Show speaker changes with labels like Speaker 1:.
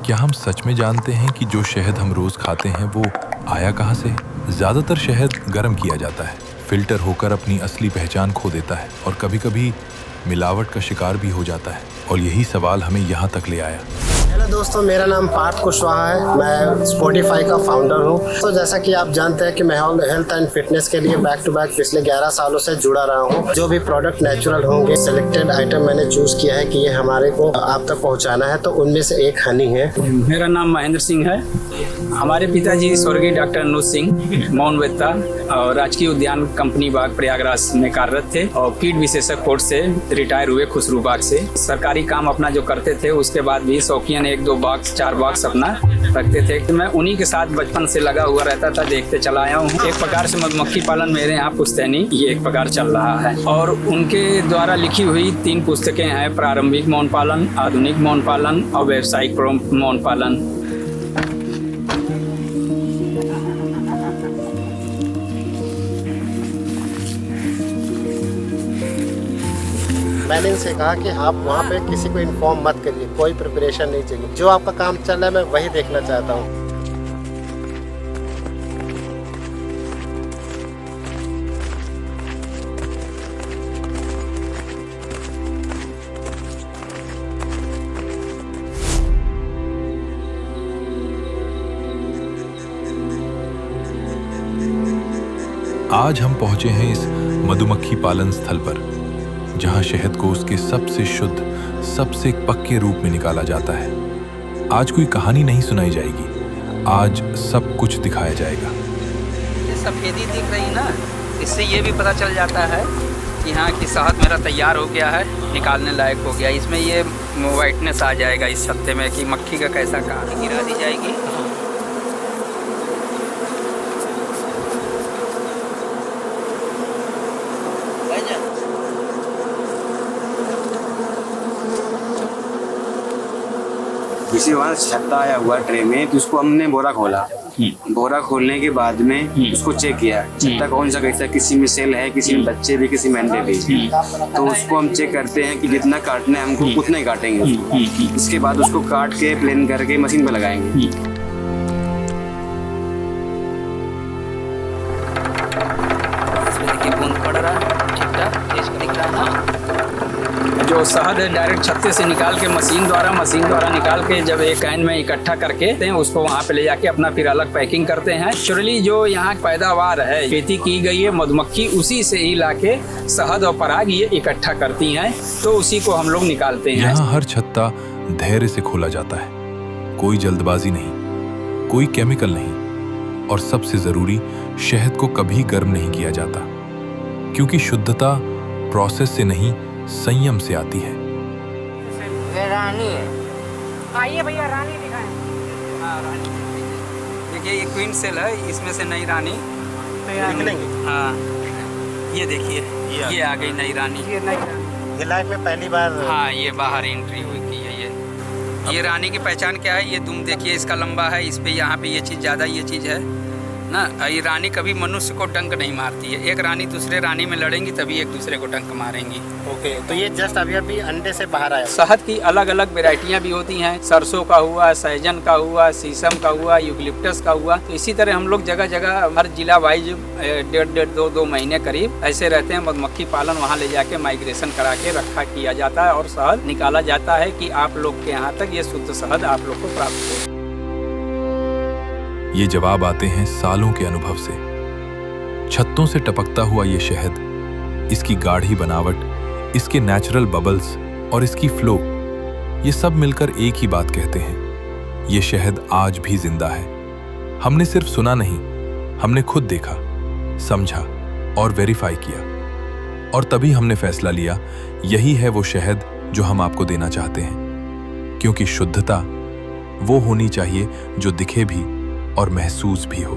Speaker 1: क्या हम सच में जानते हैं कि जो शहद हम रोज खाते हैं वो आया कहाँ से? ज्यादातर शहद गर्म किया जाता है, फिल्टर होकर अपनी असली पहचान खो देता है और कभी-कभी मिलावट का शिकार भी हो जाता है। और यही सवाल हमें यहाँ तक ले आया।
Speaker 2: हेलो दोस्तों, मेरा नाम पार्थ कुशवाहा है। मैं स्पॉटिफाई का फाउंडर हूँ। तो जैसा कि आप जानते हैं कि मैं हेल्थ एंड फिटनेस के लिए बैक टू बैक पिछले 11 सालों से जुड़ा रहा हूँ। जो भी प्रोडक्ट नेचुरल होंगे, सिलेक्टेड आइटम मैंने चूज किया है कि ये हमारे को आप तक पहुँचाना है। तो उनमें से एक हनी है।
Speaker 3: मेरा नाम महेंद्र सिंह है। हमारे पिताजी स्वर्गीय डॉक्टर अनुज सिंह मौनवेत्ता और राजकीय उद्यान कंपनी बाग प्रयागराज में कार्यरत थे और कीट विशेषज्ञ कोर्स से रिटायर हुए खुसरू बाग से। सरकारी काम अपना जो करते थे उसके बाद भी शौकियन 1-2 बॉक्स 4 बॉक्स अपना रखते थे। तो मैं उन्हीं के साथ बचपन से लगा हुआ रहता था, देखते चला आया हूँ। एक प्रकार से मधुमक्खी पालन मेरे यहाँ पुश्तैनी ये एक प्रकार चल रहा है और उनके द्वारा लिखी हुई 3 पुस्तकें हैं, प्रारंभिक मौन पालन, आधुनिक मौन पालन और व्यावसायिक मौन पालन।
Speaker 2: मैंने इनसे कहा कि आप वहाँ पे किसी को इन्फॉर्म मत करिए, कोई प्रिपरेशन नहीं चाहिए। जो आपका काम चल रहा है मैं वही देखना चाहता हूँ।
Speaker 1: आज हम पहुंचे हैं इस मधुमक्खी पालन स्थल पर, जहां शहद को उसके सबसे शुद्ध, सबसे पक्के रूप में निकाला जाता है। आज कोई कहानी नहीं सुनाई जाएगी, आज सब कुछ दिखाया जाएगा।
Speaker 3: ये सफेदी दिख रही ना, इससे ये भी पता चल जाता है कि हाँ कि शहद मेरा तैयार हो गया है, निकालने लायक हो गया। इसमें ये वाइटनेस आ जाएगा इस सत्ते में कि मक्खी का कैसा काम गिरा दी जाएगी।
Speaker 4: किसी वहाँ छत्ता आया हुआ ट्रे में, तो उसको हमने बोरा खोला। बोरा खोलने के बाद में उसको चेक किया, छत्ता कौन सा कैसा, किसी में सेल है, किसी में बच्चे भी, किसी में अंडे भी। तो उसको हम चेक करते हैं कि जितना काटना है हमको उतना ही काटेंगे उसको। इसके बाद उसको काट के प्लेन करके मशीन पे लगाएंगे।
Speaker 3: बूंद पड़ रहा है, ठीक ठाक तेज दिख रहा है ना। जो शहद है डायरेक्ट छत्ते से निकाल के मशीन द्वारा निकाल के जब एक कैन में इकट्ठा करके उसको वहाँ पे ले जाके अपना फिर अलग पैकिंग करते हैं। नेचुरली जो यहाँ पैदावार है, खेती की गई है, मधुमक्खी उसी से ही लाके शहद और पराग ये इकट्ठा करती हैं, तो उसी को हम लोग निकालते हैं।
Speaker 1: यहाँ हर छत्ता धैर्य से खोला जाता है, कोई जल्दबाजी नहीं, कोई केमिकल नहीं, और सबसे जरूरी, शहद को कभी गर्म नहीं किया जाता, क्योंकि शुद्धता प्रोसेस से नहीं संयम से आती है।
Speaker 5: रानी है।
Speaker 6: आइए भैया, रानी दिखाएं।
Speaker 3: हाँ, रानी देखिए, ये क्वीन सेल है, इसमें से नई रानी
Speaker 2: निकलेंगे।
Speaker 3: हाँ, ये देखिए, ये आ गई नई रानी।
Speaker 6: ये नहीं रानी।
Speaker 2: ये लाइफ में पहली बार।
Speaker 3: हाँ, ये बाहर एंट्री हुई थी। ये रानी की पहचान क्या है? ये दुम देखिए, इसका लंबा है, इस पे यहाँ पे ये चीज़ ज़्यादा, ये चीज़ है ना। ये रानी कभी मनुष्य को डंक नहीं मारती है। एक रानी दूसरे रानी में लड़ेंगी तभी एक दूसरे को डंक मारेंगी।
Speaker 2: ओके, तो ये जस्ट अभी अंडे से बाहर आया।
Speaker 3: शहद की अलग अलग वेराइटियाँ भी होती हैं, सरसों का हुआ, सहजन का हुआ, शीशम का हुआ, यूकलिप्टस का हुआ। तो इसी तरह हम लोग जगह जगह हर जिला वाइज 1.5-2 महीने करीब ऐसे रहते हैं। मधुमक्खी पालन वहाँ ले जाके माइग्रेशन करा के रखा किया जाता है और शहद निकाला जाता है कि आप लोग के यहाँ तक ये शुद्ध शहद आप लोग को प्राप्त हो।
Speaker 1: ये जवाब आते हैं सालों के अनुभव से। छत्तों से टपकता हुआ ये शहद, इसकी गाढ़ी बनावट, इसके नेचुरल बबल्स और इसकी फ्लो, ये सब मिलकर एक ही बात कहते हैं, ये शहद आज भी जिंदा है। हमने सिर्फ सुना नहीं, हमने खुद देखा, समझा और वेरीफाई किया, और तभी हमने फैसला लिया, यही है वो शहद जो हम आपको देना चाहते हैं, क्योंकि शुद्धता वो होनी चाहिए जो दिखे भी और महसूस भी हो।